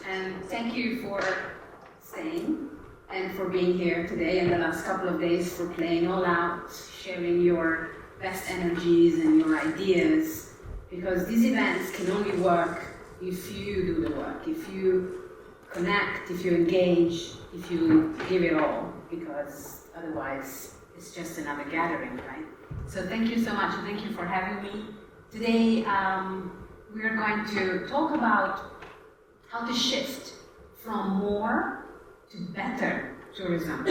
and thank you for staying and for being here today and the last couple of days, for playing all out, sharing your best energies and your ideas, because these events can only work if you do the work, if you connect, if you engage, if you give it all, because otherwise it's just another gathering, right? So thank you so much, and thank you for having me. Today we are going to talk about how to shift from more to better tourism.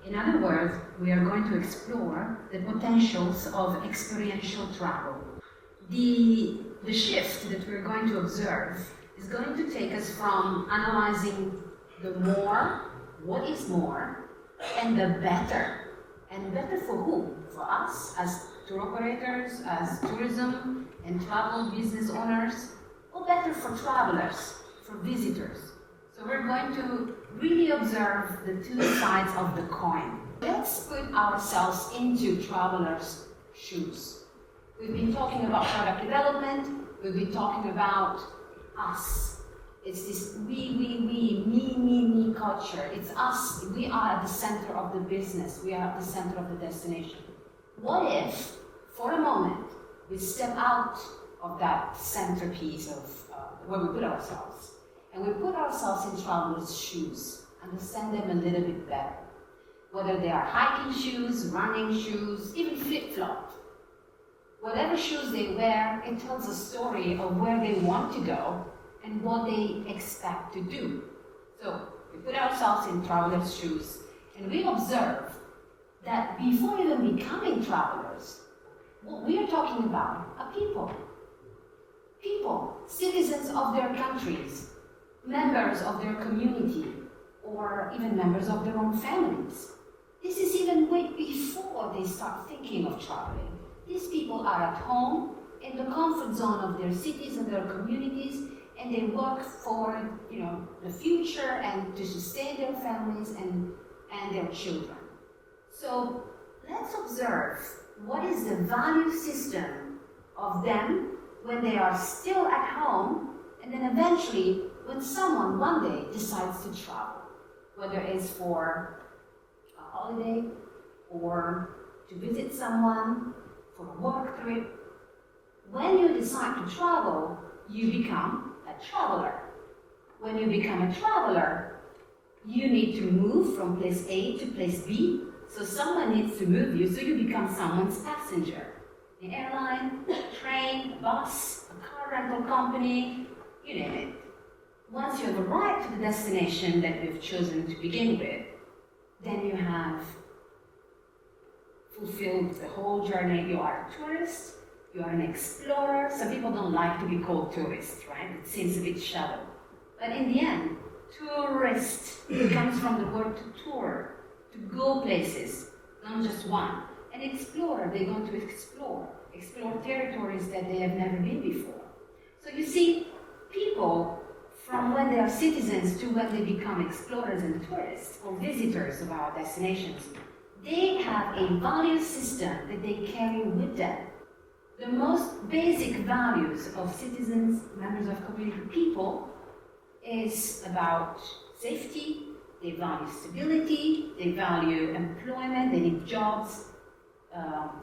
In other words, we are going to explore the potentials of experiential travel. The shift that we're going to observe is going to take us from analyzing the more, what is more, and the better. And better for who? For us as tour operators, as tourism and travel business owners, or better for travelers, for visitors. So we're going to really observe the two sides of the coin. Let's put ourselves into travelers' shoes. We've been talking about product development, we've been talking about us. It's this me culture. It's us. We are at the center of the business. We are at the center of the destination. What if, for a moment, we step out of that centerpiece of where we put ourselves, and we put ourselves in travelers' shoes, understand them a little bit better. Whether they are hiking shoes, running shoes, even flip-flop. Whatever shoes they wear, it tells a story of where they want to go and what they expect to do. So we put ourselves in travelers' shoes, and we observe that before even becoming travelers, what we are talking about are people. People, citizens of their countries, members of their community, or even members of their own families. This is even way before they start thinking of traveling. These people are at home, in the comfort zone of their cities and their communities, and they work for, the future and to sustain their families and their children. So let's observe what is the value system of them when they are still at home, and then eventually when someone one day decides to travel, whether it's for a holiday or to visit someone, for a work trip. When you decide to travel, you become a traveler. When you become a traveler, you need to move from place A to place B, so someone needs to move you, so you become someone's passenger. An airline, a train, a bus, a car rental company, you name it. Once you have arrived to the destination that we've chosen to begin with, then you have fulfilled the whole journey. You are a tourist, you are an explorer. Some people don't like to be called tourists, right? It seems a bit shallow. But in the end, tourist comes from the word to tour, to go places, not just one. An explorer, they're going to explore territories that they have never been before. So you see, people, from when they are citizens to when they become explorers and tourists or visitors of our destinations, they have a value system that they carry with them. The most basic values of citizens, members of community, people, is about safety, they value stability, they value employment, they need jobs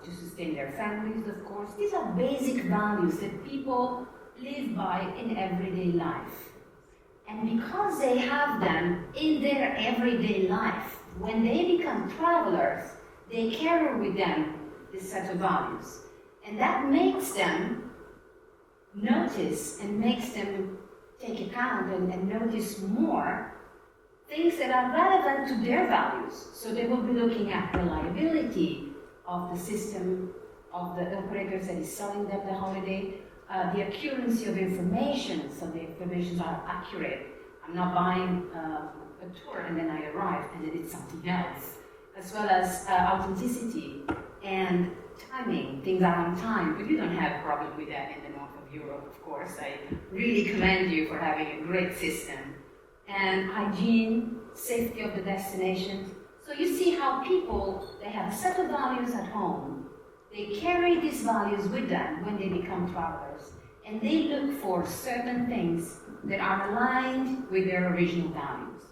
to sustain their families, of course. These are basic values that people live by in everyday life. And because they have them in their everyday life, when they become travelers, they carry with them this set of values. And that makes them notice and makes them take account and notice more things that are relevant to their values. So they will be looking at reliability of the system, of the operators that is selling them the holiday, the accuracy of information, so the information are accurate. I'm not buying a tour and then I arrive and then it's something else. As well as authenticity and timing, things are on time, but you don't have a problem with that in the north of Europe, of course. I really commend you for having a great system. And hygiene, safety of the destinations. So you see how people, they have a set of values at home. They carry these values with them when they become travelers. and they look for certain things that are aligned with their original values.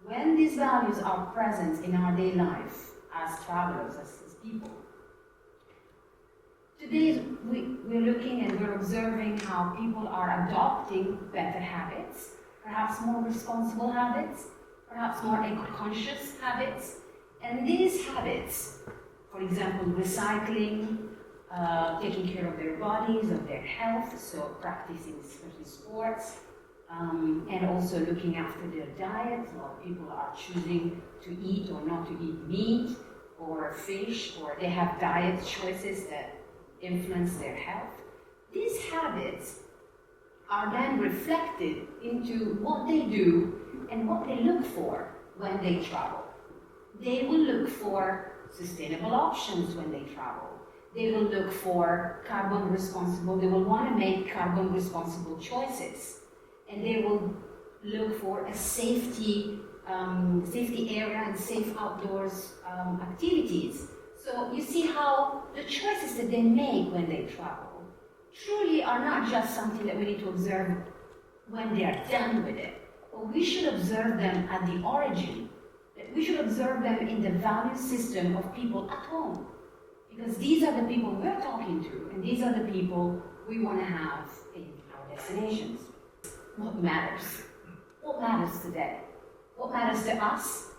When these values are present in our daily life as travelers, as people, today we're looking and we're observing how people are adopting better habits, perhaps more responsible habits, perhaps more eco-conscious habits. And these habits, for example, recycling, taking care of their bodies, of their health, so practicing especially sports, and also looking after their diet. A lot of people are choosing to eat or not to eat meat or fish, or they have diet choices that influence their health. These habits are then reflected into what they do and what they look for when they travel. They will look for sustainable options when they travel. They will look for carbon responsible, they will want to make carbon responsible choices. And they will look for a safety area and safe outdoors activities. So you see how the choices that they make when they travel truly are not just something that we need to observe when they are done with it, but we should observe them at the origin. That we should observe them in the value system of people at home. Because these are the people we're talking to, and these are the people we want to have in our destinations. What matters? What matters today? What matters to us?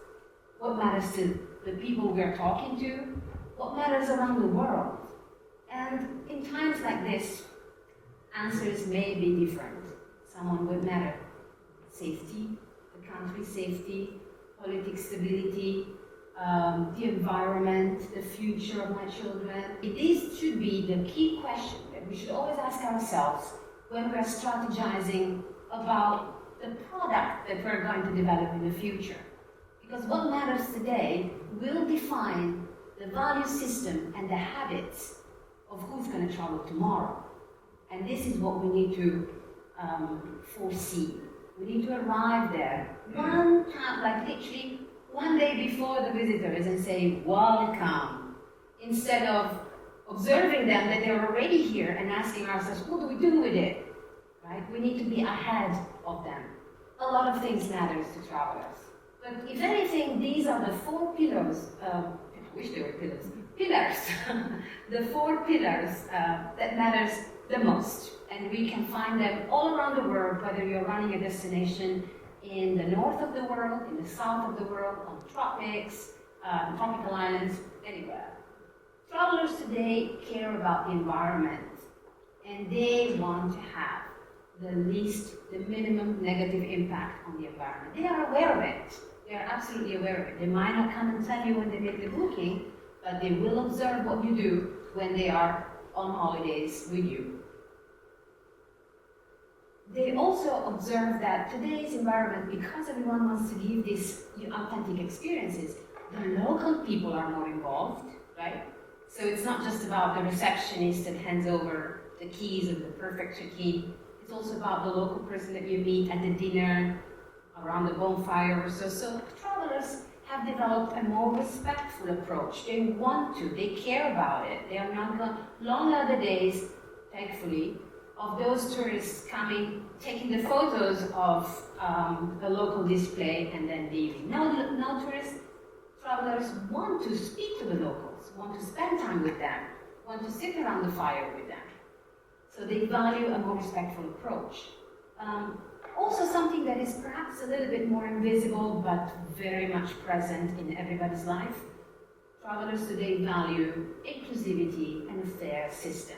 What matters to the people we're talking to? What matters around the world? And in times like this, answers may be different. Someone would matter. Safety, the country's safety, political stability, the environment, the future of my children. These should be the key questions that we should always ask ourselves when we're strategizing about the product that we're going to develop in the future. Because what matters today will define the value system and the habits of who's going to travel tomorrow. And this is what we need to foresee. We need to arrive there one time, like literally one day before the visitors, and say, welcome, instead of observing them that they're already here and asking ourselves, what do we do with it? Right? We need to be ahead of them. A lot of things matters to travelers. But if anything, these are the four pillars, I wish they were pillars, the four pillars that matters the most. And we can find them all around the world, whether you're running a destination in the north of the world, in the south of the world, on tropics, tropical islands, anywhere. Travelers today care about the environment, and they want to have the minimum negative impact on the environment. They are aware of it. They are absolutely aware of it. They might not come and tell you when they make the booking, but they will observe what you do when they are on holidays with you. They also observe that today's environment, because everyone wants to give these authentic experiences, the local people are more involved, right? So it's not just about the receptionist that hands over the keys of the perfect check-in. It's also about the local person that you meet at the dinner, around the bonfire or so. So travelers have developed a more respectful approach. They want to, they care about it. They are not going, long are the days, thankfully, of those tourists coming, taking the photos of the local display and then leaving. Now travelers want to speak to the locals, want to spend time with them, want to sit around the fire with them. So they value a more respectful approach. Also something that is perhaps a little bit more invisible but very much present in everybody's life. Travelers today value inclusivity and a fair system,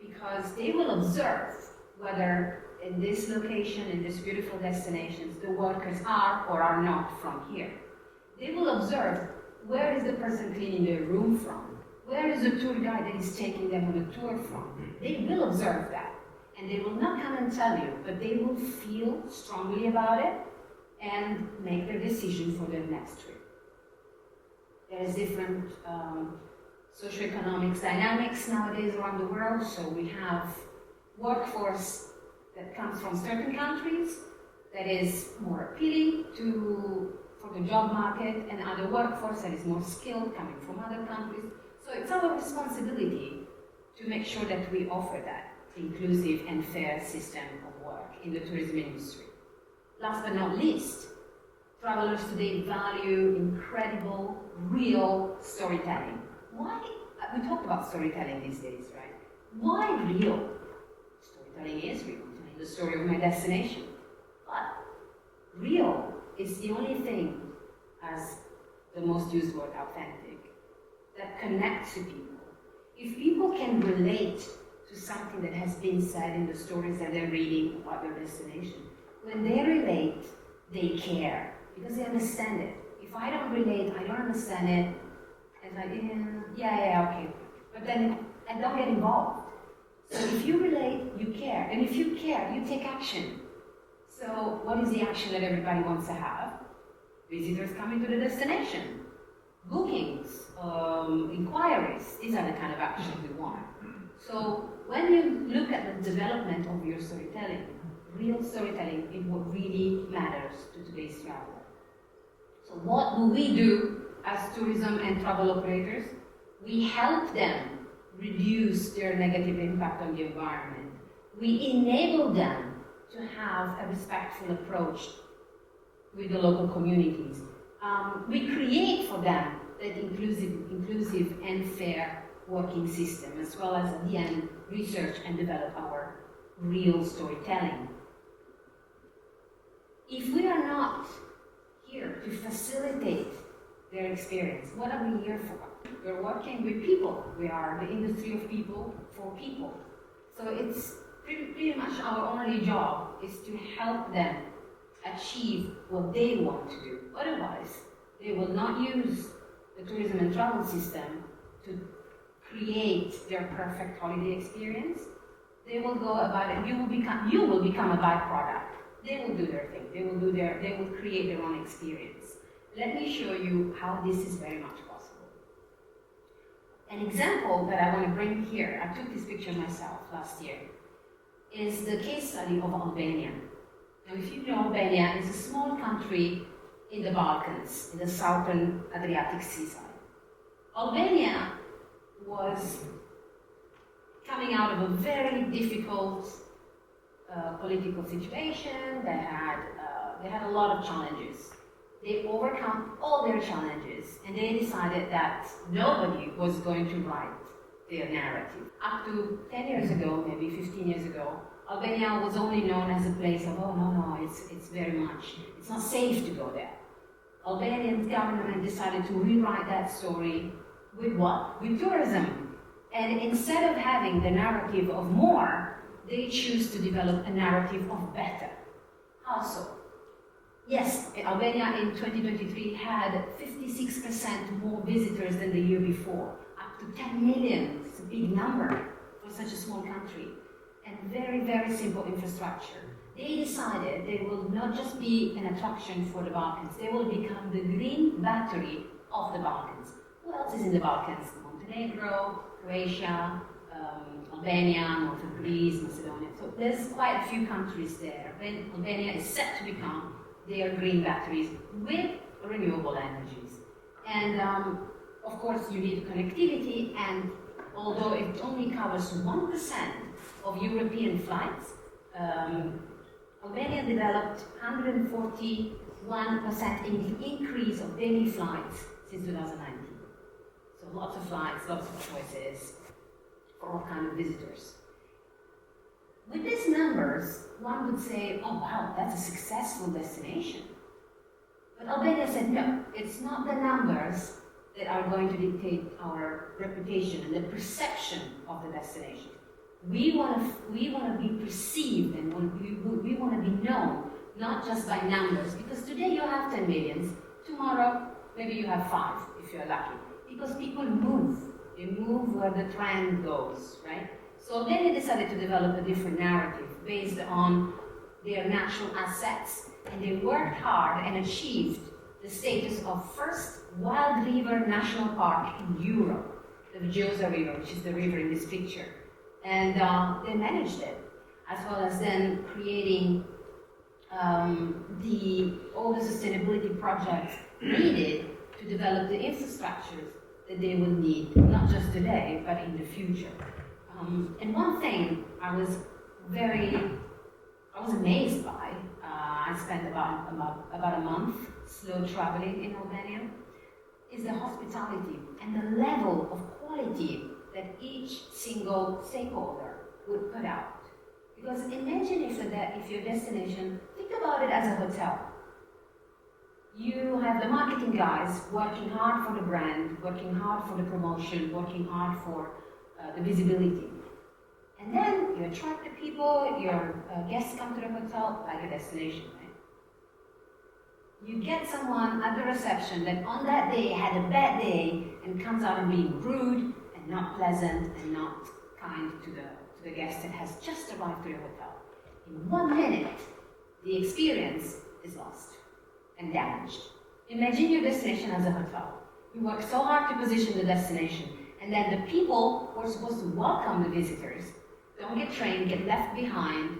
because they will observe whether in this location, in this beautiful destinations, the workers are or are not from here. They will observe where is the person cleaning their room from, where is the tour guide that is taking them on a tour from. They will observe that, and they will not come and tell you, but they will feel strongly about it and make their decision for their next trip. There's different socioeconomic dynamics nowadays around the world, so we have workforce that comes from certain countries that is more appealing for the job market, and other workforce that is more skilled coming from other countries. So it's our responsibility to make sure that we offer that. inclusive and fair system of work in the tourism industry. Last but not least, travelers today value incredible, real storytelling. Why? We talk about storytelling these days, right? Why real? Storytelling is real, telling the story of my destination. But real is the only thing, as the most used word, authentic, that connects to people. If people can relate to something that has been said in the stories that they're reading about their destination, when they relate, they care, because they understand it. If I don't relate, I don't understand it, it's like, okay. But then I don't get involved. So if you relate, you care. And if you care, you take action. So what is the action that everybody wants to have? Visitors coming to the destination. Bookings, inquiries, these are the kind of actions we want. So when you look at the development of your storytelling, real storytelling is what really matters to today's traveler. So what do we do as tourism and travel operators? We help them reduce their negative impact on the environment. We enable them to have a respectful approach with the local communities. We create for them that inclusive and fair working system, as well as at the end, research and develop our real storytelling. If we are not here to facilitate their experience, what are we here for? We're working with people. We are the industry of people for people. So it's pretty much our only job is to help them achieve what they want to do. Otherwise, they will not use the tourism and travel system to create their perfect holiday experience. They will go about it. You will become a byproduct. They will do their thing. They will create their own experience. Let me show you how this is very much possible. An example that I want to bring here, I took this picture myself last year, is the case study of Albania. Now, if you know, Albania is a small country in the Balkans, in the southern Adriatic seaside. Albania was coming out of a very difficult political situation. They had a lot of challenges. They overcome all their challenges, and they decided that nobody was going to write their narrative. Up to 10 years ago, maybe 15 years ago, Albania was only known as a place of, it's not safe to go there. Albanian government decided to rewrite that story with what? With tourism. And instead of having the narrative of more, they choose to develop a narrative of better. How so? Yes, Albania in 2023 had 56% more visitors than the year before, up to 10 million. It's a big number for such a small country. And very, very simple infrastructure. They decided they will not just be an attraction for the Balkans, they will become the green battery of the Balkans. Who else is in the Balkans? Montenegro, Croatia, Albania, Northern Greece, Macedonia. So there's quite a few countries there. Albania is set to become their green batteries with renewable energies. And of course you need connectivity, and although it only covers 1% of European flights, Albania developed 141% increase of daily flights since 2019. So lots of flights, lots of choices for all kinds of visitors. With these numbers, one would say, oh wow, that's a successful destination. But Albania said, no, it's not the numbers that are going to dictate our reputation and the perception of the destination. We want to be perceived, and we want to be known, not just by numbers. Because today you have 10 million, tomorrow maybe you have 5 if you're lucky. Because people move. They move where the trend goes, right? So then they decided to develop a different narrative based on their natural assets. And they worked hard and achieved the status of first wild river national park in Europe, the Vjosa River, which is the river in this picture. And they managed it, as well as then creating all the sustainability projects needed to develop the infrastructures that they will need, not just today, but in the future. And one thing I was amazed by. I spent about a month slow traveling in Albania. Is the hospitality and the level of quality that each single stakeholder would put out. Because imagine if your destination, think about it as a hotel. You have the marketing guys working hard for the brand, working hard for the promotion, working hard for the visibility. And then you attract the people, your guests come to the hotel, like a destination, right? You get someone at the reception that on that day had a bad day and comes out and being rude and not pleasant and not kind to the guest that has just arrived to your hotel. In 1 minute, the experience is lost and damaged. Imagine your destination as a hotel. You work so hard to position the destination, and then the people who are supposed to welcome the visitors don't get trained, get left behind,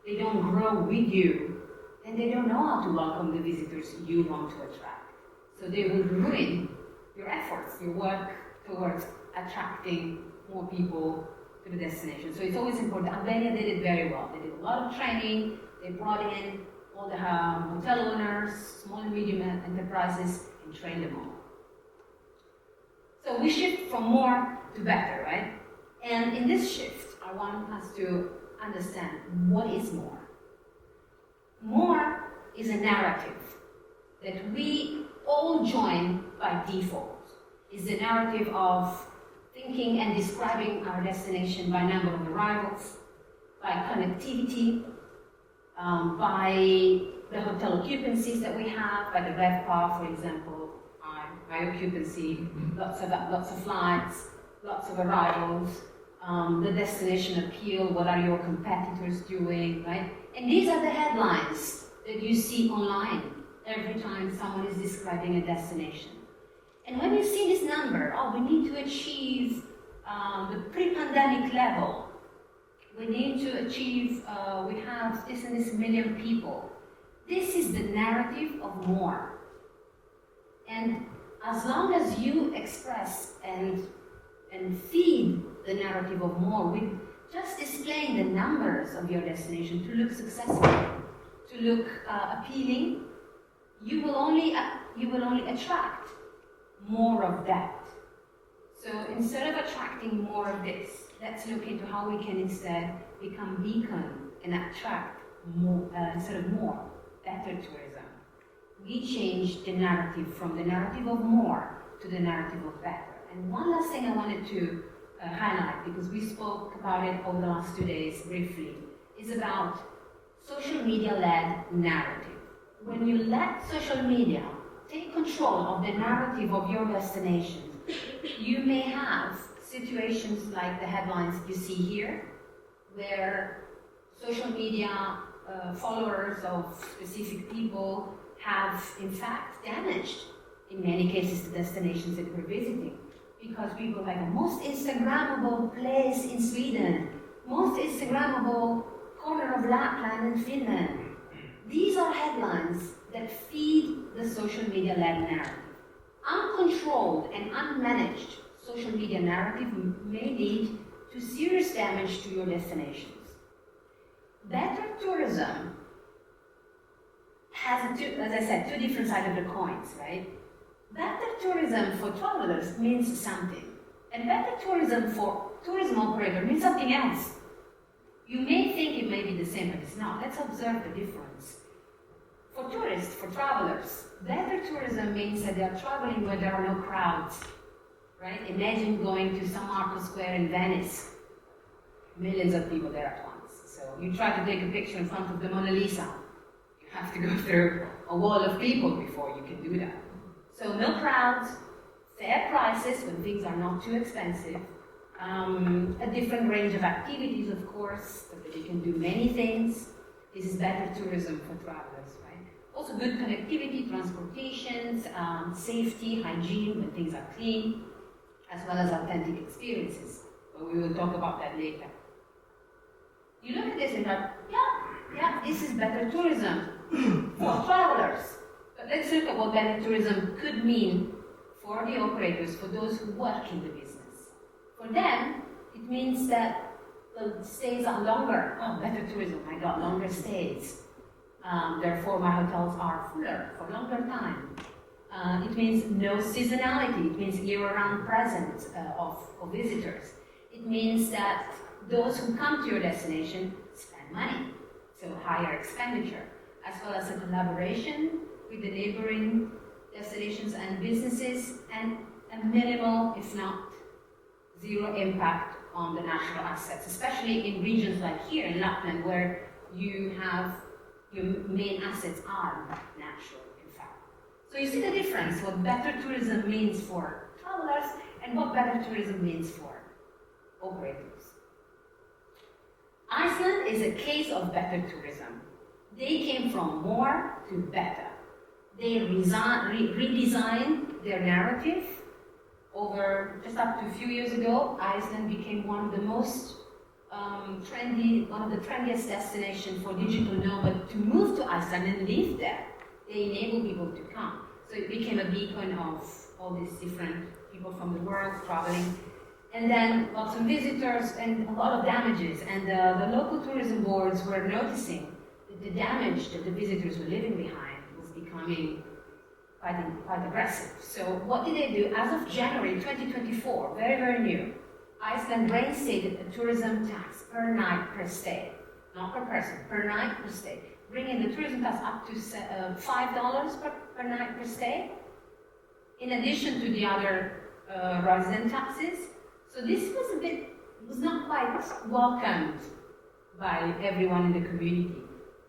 they don't grow with you, and they don't know how to welcome the visitors you want to attract. So they will ruin your efforts, your work towards attracting more people to the destination. So it's always important. Albania did it very well. They did a lot of training. They brought in all the hotel owners, small and medium enterprises, and trained them all. So we shift from more to better, right? And in this shift, I want us to understand what is more. More is a narrative that we all join by default. It's the narrative of thinking and describing our destination by number of arrivals, by connectivity, by the hotel occupancies that we have, by the RevPAR, for example, by occupancy, lots of flights, lots of arrivals, the destination appeal, what are your competitors doing, right? And these are the headlines that you see online every time someone is describing a destination. And when you see this number, we need to achieve the pre-pandemic level. We need to achieve, we have this and this million people. This is the narrative of more. And as long as you express and feed the narrative of more with just displaying the numbers of your destination to look successful, to look appealing, you will only attract more of that. So instead of attracting more of this, let's look into how we can instead become beacon and attract more, instead of more, better tourism. We change the narrative from the narrative of more to the narrative of better. And one last thing I wanted to highlight, because we spoke about it over the last 2 days briefly, is about social media-led narrative. When you let social media take control of the narrative of your destination, you may have situations like the headlines you see here, where social media followers of specific people have in fact damaged, in many cases, the destinations that we're visiting. Because people like the most Instagrammable place in Sweden, most Instagrammable corner of Lapland in Finland. These are headlines that feed the social media-led narrative. Uncontrolled and unmanaged social media narrative may lead to serious damage to your destinations. Better tourism has, as I said, two different sides of the coins, right? Better tourism for travelers means something, and better tourism for tourism operator means something else. You may think it may be the same, but it's not. Let's observe the difference. For tourists, for travelers, better tourism means that they are traveling where there are no crowds, right? Imagine going to San Marco Square in Venice. Millions of people there at once. So you try to take a picture in front of the Mona Lisa. You have to go through a wall of people before you can do that. So no crowds, fair prices when things are not too expensive, a different range of activities, of course, so that you can do many things. This is better tourism for travelers, right? Also good connectivity, transportations, safety, hygiene when things are clean, as well as authentic experiences. But we will talk about that later. You look at this and go, yeah, this is better tourism for travelers. But let's look at what better tourism could mean for the operators, for those who work in the business. For them, It means that the stays are longer. Oh, better tourism, I got longer stays. Therefore, my hotels are fuller for longer time. It means no seasonality. It means year-round presence of visitors. It means that those who come to your destination spend money, so higher expenditure, as well as a collaboration with the neighboring destinations and businesses, and a minimal, if not zero, impact on the natural assets, especially in regions like here in Lapland, where you have your main assets are natural, in fact. So you see the difference, what better tourism means for travelers and what better tourism means for operators. Iceland is a case of better tourism. They came from more to better. They redesigned their narrative. Over just up to a few years ago, Iceland became one of the most one of the trendiest destinations for digital nomads to move to Iceland and live there. They enable people to come. So it became a beacon of all these different people from the world traveling. And then lots of visitors and a lot of damages. And the local tourism boards were noticing that the damage that the visitors were leaving behind was becoming quite aggressive. So what did they do? As of January 2024, very, very new, Iceland reinstated a tourism tax per night per stay. Not per person, per night per stay. Bringing the tourism tax up to $5 per night per stay, in addition to the other resident taxes. So this was not quite welcomed by everyone in the community.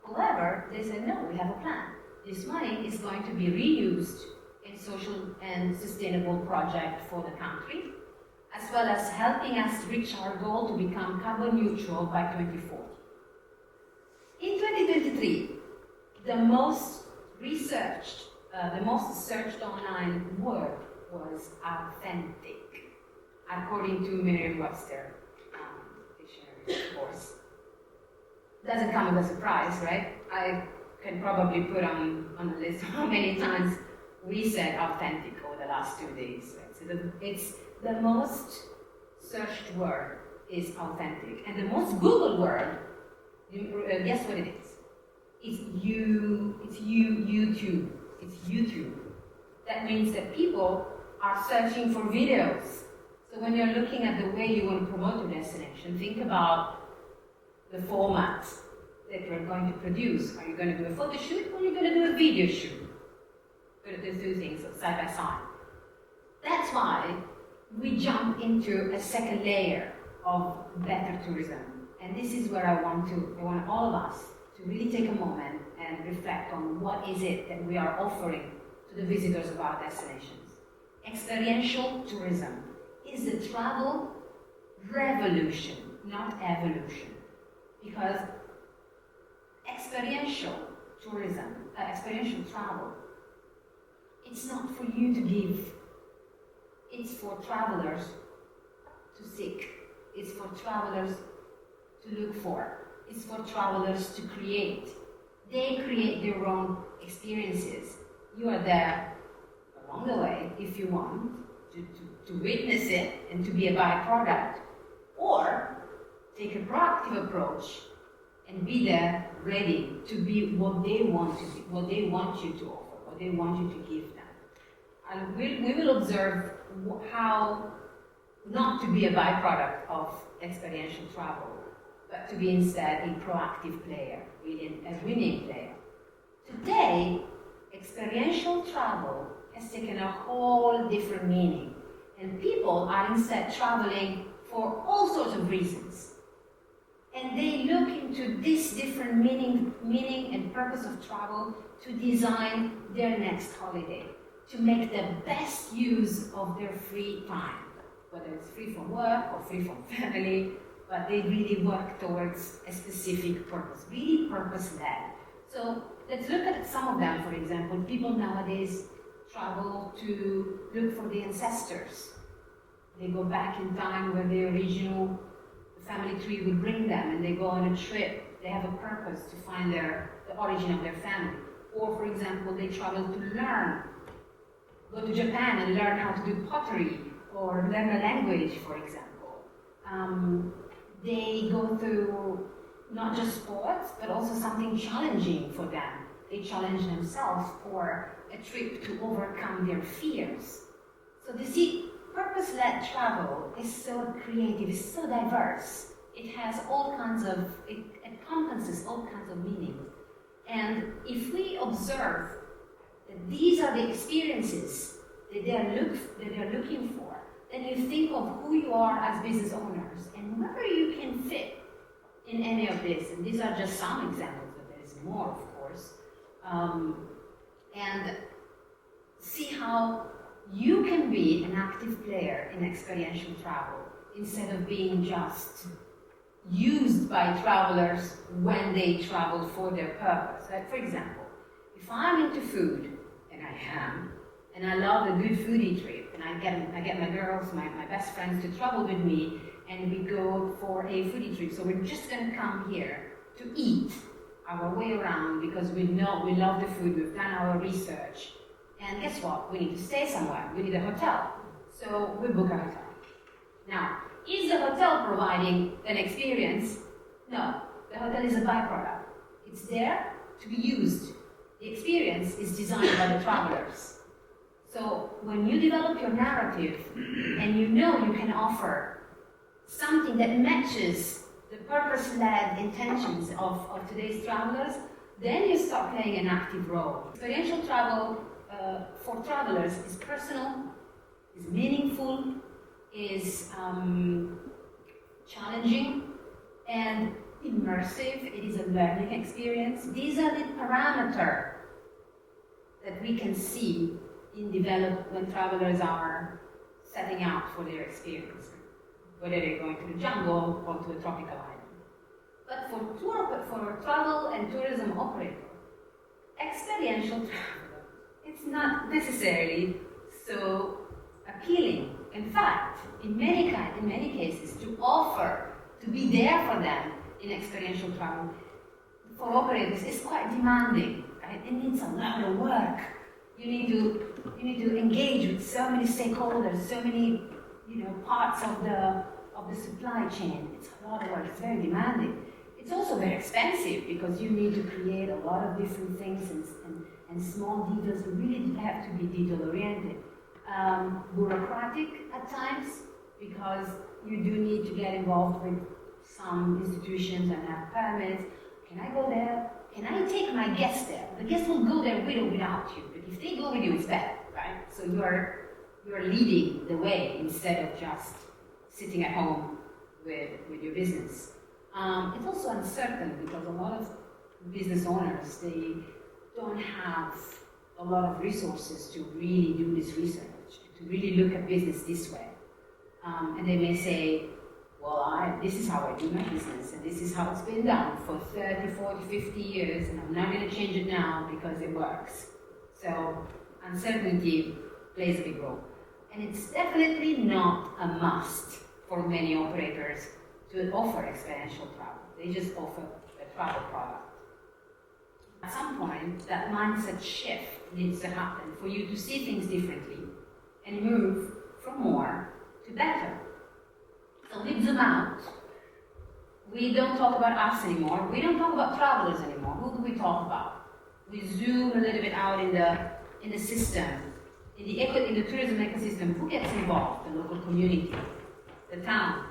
However, they said, no, we have a plan. This money is going to be reused in social and sustainable projects for the country, as well as helping us reach our goal to become carbon neutral by 2040. In 2023, the most searched online word was authentic, according to Merriam-Webster dictionary, of course. Doesn't come as a surprise, right? I can probably put on a list how many times we said authentic over the last 2 days. Right? So it's the most searched word is authentic, and the most Googled word, guess what it is? It's YouTube. It's YouTube. That means that people are searching for videos. So when you're looking at the way you want to promote your destination, think about the format that you're going to produce. Are you going to do a photo shoot or are you going to do a video shoot? You're going to do two things side by side. That's why we jump into a second layer of better tourism. And this is where I want all of us to really take a moment and reflect on what is it that we are offering to the visitors of our destinations. Experiential tourism is the travel revolution, not evolution. Because experiential tourism, experiential travel, it's not for you to give. It's for travelers to seek. It's for travelers to look for. It's for travelers to create. They create their own experiences. You are there along the way if you want to witness it and to be a byproduct, or take a proactive approach and be there ready to be what they want to be, what they want you to offer, what they want you to give them. And we will observe how not to be a byproduct of experiential travel, but to be instead a proactive player, really a winning player. Today, experiential travel has taken a whole different meaning, and people are instead traveling for all sorts of reasons. And they look into this different meaning and purpose of travel to design their next holiday, to make the best use of their free time, whether it's free from work or free from family, but they really work towards a specific purpose, really purpose-led. So let's look at some of them. For example, people nowadays travel to look for the ancestors. They go back in time where the original family tree would bring them, and they go on a trip. They have a purpose to find the origin of their family. Or, for example, they travel to learn, go to Japan and learn how to do pottery, or learn a language, for example. They go through not just sports, but also something challenging for them. They challenge themselves for a trip to overcome their fears. So you see, purpose-led travel is so creative, it's so diverse. It has all kinds of, it encompasses all kinds of meanings. And if we observe that these are the experiences that they're looking for, then you think of who you are as business owners and where you can fit in any of this. And these are just some examples, but there is more, of course. And see how you can be an active player in experiential travel instead of being just used by travelers when they travel for their purpose. Like, for example, if I'm into food, and I am, and I love a good foodie trip, and I get my girls, my best friends to travel with me, and we go for a foodie trip. So we're just going to come here to eat our way around because we know we love the food, we've done our research. And guess what? We need to stay somewhere. We need a hotel. So we book a hotel. Now, is the hotel providing an experience? No. The hotel is a byproduct. It's there to be used. The experience is designed by the travelers. So when you develop your narrative and you know you can offer something that matches the purpose-led intentions of today's travelers, then you start playing an active role. Experiential travel for travelers is personal, is meaningful, is challenging, and immersive. It is a learning experience. These are the parameters that we can see in develop when travelers are setting out for their experience, whether they're going to the jungle or to a tropical island. But for travel and tourism operator, experiential travel, it's not necessarily so appealing. In fact, in many cases, to offer to be there for them in experiential travel for operators is quite demanding. Right? It needs a lot of work. You need to engage with so many stakeholders, so many parts of the supply chain. It's a lot of work. It's very demanding. It's also very expensive because you need to create a lot of different things and small details. You really have to be detail-oriented. Bureaucratic at times because you do need to get involved with some institutions and have permits. Can I go there? Can I take my guests there? The guests will go there with or without you, but if they go with you, it's better, right? So you are leading the way instead of just sitting at home with your business. It's also uncertain because a lot of business owners, they don't have a lot of resources to really do this research, to really look at business this way. And they may say, well, this is how I do my business, and this is how it's been done for 30, 40, 50 years, and I'm not going to change it now because it works. So uncertainty plays a big role. And it's definitely not a must for many operators to offer experiential travel. They just offer a travel product. At some point, that mindset shift needs to happen for you to see things differently and move from more to better. So we zoom out. We don't talk about us anymore. We don't talk about travelers anymore. Who do we talk about? We zoom a little bit out in the system, in the tourism ecosystem. Who gets involved? The local community, the town,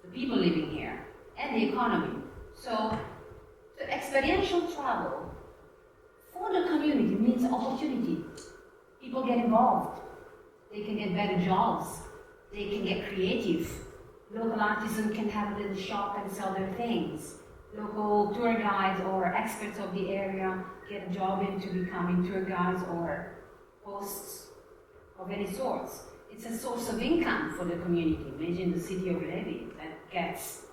the people living here, and the economy. So experiential travel for the community means opportunity. People get involved. They can get better jobs. They can get creative. Local artisans can have a little shop and sell their things. Local tour guides or experts of the area get a job into becoming tour guides or hosts of any sorts. It's a source of income for the community. Imagine the city of Levi that gets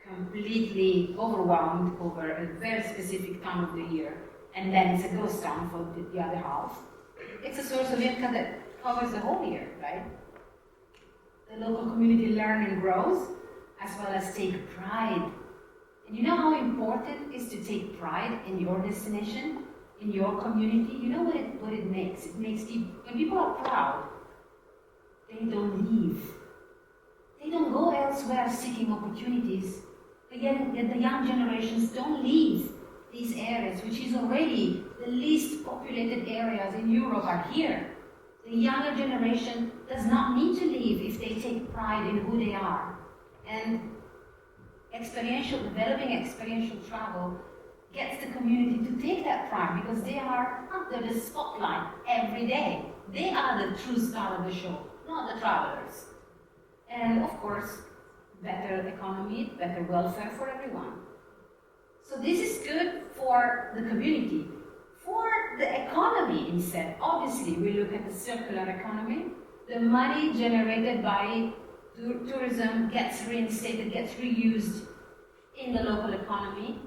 completely overwhelmed over a very specific time of the year, and then it's a ghost town for the other half. It's a source of income that covers the whole year, right? The local community learns and grows, as well as take pride. And you know how important it is to take pride in your destination, in your community? You know what it makes? It makes people, when people are proud, they don't leave. They don't go elsewhere seeking opportunities. Again, the young generations don't leave these areas, which is already the least populated areas in Europe are here. The younger generation does not need to leave if they take pride in who they are. And developing experiential travel gets the community to take that pride because they are under the spotlight every day. They are the true star of the show, not the travelers. And of course, better economy, better welfare for everyone. So this is good for the community. For the economy instead, obviously we look at the circular economy. The money generated by tourism gets reinstated, gets reused in the local economy.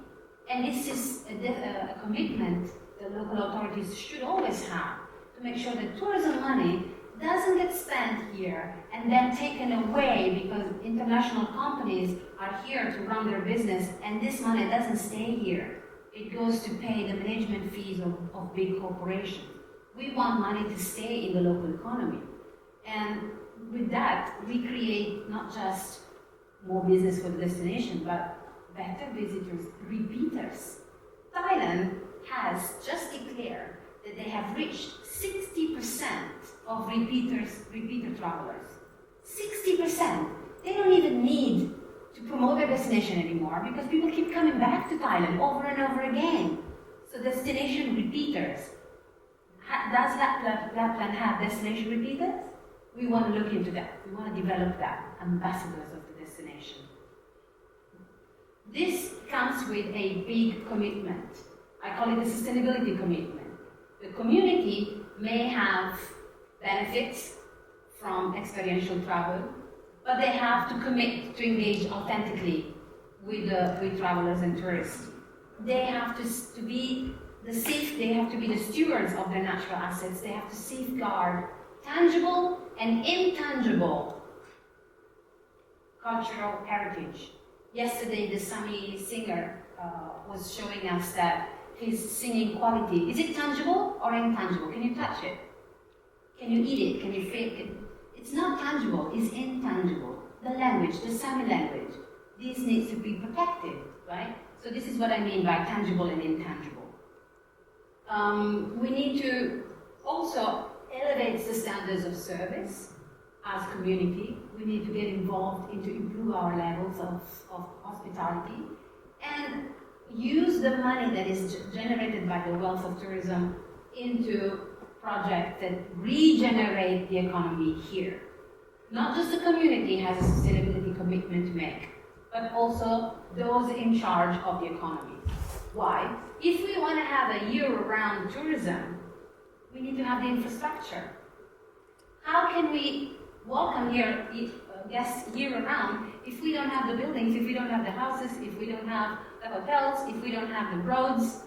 And this is a commitment that local authorities should always have to make sure that tourism money doesn't get spent here and then taken away because international companies are here to run their business and this money doesn't stay here. It goes to pay the management fees of big corporations. We want money to stay in the local economy. And with that, we create not just more business for the destination, but better visitors, repeaters. Thailand has just declared that they have reached 60% of repeater travelers. 60%. They don't even need to promote their destination anymore because people keep coming back to Thailand over and over again. So destination repeaters. Does Lapland have destination repeaters? We want to look into that. We want to develop that. Ambassadors of the destination. This comes with a big commitment. I call it a sustainability commitment. The community may have benefits from experiential travel, but they have to commit to engage authentically with travelers and tourists. They have to be the stewards of their natural assets. They have to safeguard tangible and intangible cultural heritage. Yesterday, the Sami singer was showing us that his singing quality, is it tangible or intangible? Can you touch it? Can you eat it? Can you feel it? It's not tangible, it's intangible. The language, the Sami language, this needs to be protected, right? So this is what I mean by tangible and intangible. We need to also elevate the standards of service as community. We need to get involved into improve our levels of hospitality and use the money that is generated by the wealth of tourism into projects that regenerate the economy here. Not just the community has a sustainability commitment to make, but also those in charge of the economy. Why? If we want to have a year-round tourism, we need to have the infrastructure. How can we welcome here guests year-round if we don't have the buildings, if we don't have the houses, if we don't have the hotels, if we don't have the roads,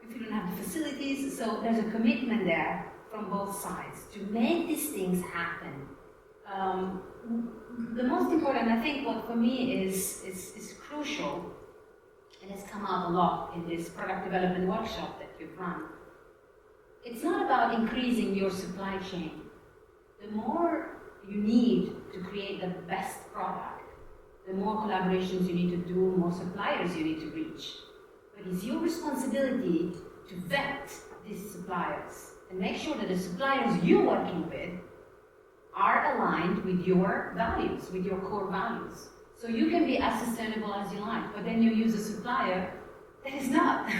if we don't have the facilities? So there's a commitment there from both sides to make these things happen. The most important, I think, what for me is crucial, and it's come out a lot in this product development workshop that you've run. It's not about increasing your supply chain. The more you need to create the best product, the more collaborations you need to do, more suppliers you need to reach. But it's your responsibility to vet these suppliers and make sure that the suppliers you're working with are aligned with your values, with your core values. So you can be as sustainable as you like, but then you use a supplier that is not.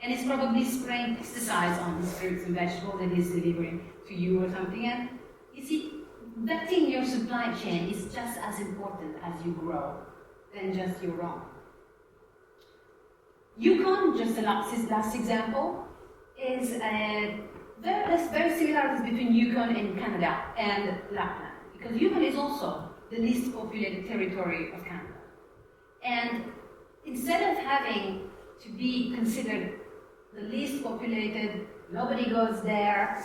And it's probably spraying pesticides on his fruits and vegetables that he's delivering to you or something. And you see, vetting your supply chain is just as important as you grow than just your own. Yukon, just the last example, is there's very similarities between Yukon and Canada and Lapland, because Yukon is also the least populated territory of Canada. And instead of having to be considered the least populated, nobody goes there,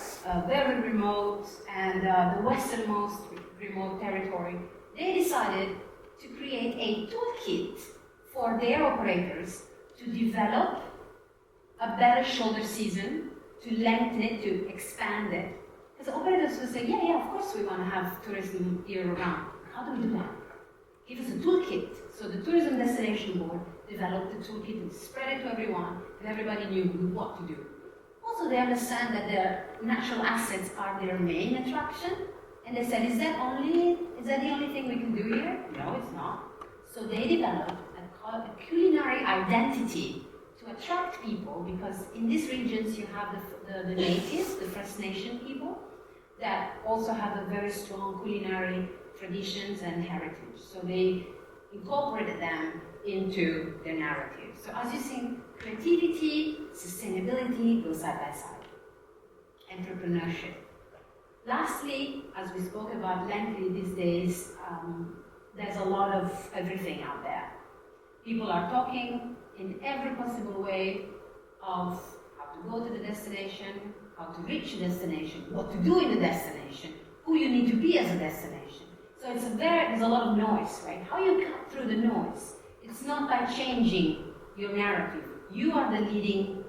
very remote, and the westernmost remote territory, they decided to create a toolkit for their operators to develop a better shoulder season, to lengthen it, to expand it. Because operators will say, yeah, of course we want to have tourism year-round. How do we do that? give us a toolkit. So the Tourism Destination Board developed the toolkit and spread it to everyone, and everybody knew what to do. Also, they understand that the natural assets are their main attraction, and they said, is that the only thing we can do here? No, it's not. So they developed a culinary identity to attract people, because in these regions you have the natives, the First Nation people, that also have a very strong culinary traditions and heritage. So they incorporated them into their narrative. So as you see, creativity, sustainability go side by side. Entrepreneurship. Lastly, as we spoke about lengthy these days, there's a lot of everything out there. People are talking in every possible way of how to go to the destination, how to reach the destination, what to do in the destination, who you need to be as a destination. So there's a lot of noise, right? How you cut through the noise? It's not by changing your narrative. You are the leading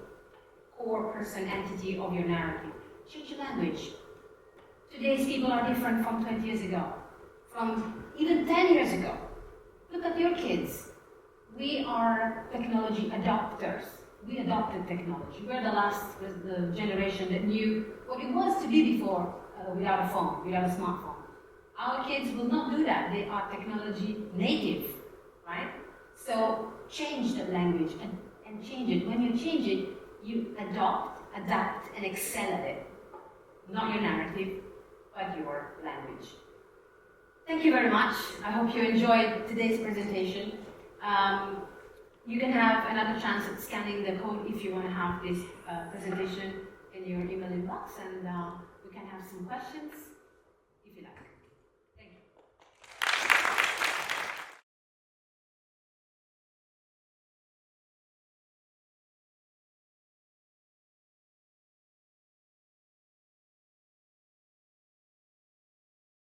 core person entity of your narrative. Change your language. Today's people are different from 20 years ago, from even 10 years ago. Look at your kids. We are technology adopters. We adopted technology. We're the generation that knew what it was to be before without a phone, without a smartphone. Our kids will not do that. They are technology native, right? So change the language and change it. When you change it, you adopt, adapt, and excel at it. Not your narrative, but your language. Thank you very much. I hope you enjoyed today's presentation. You can have another chance at scanning the code if you want to have this presentation in your email inbox, and we can have some questions if you like.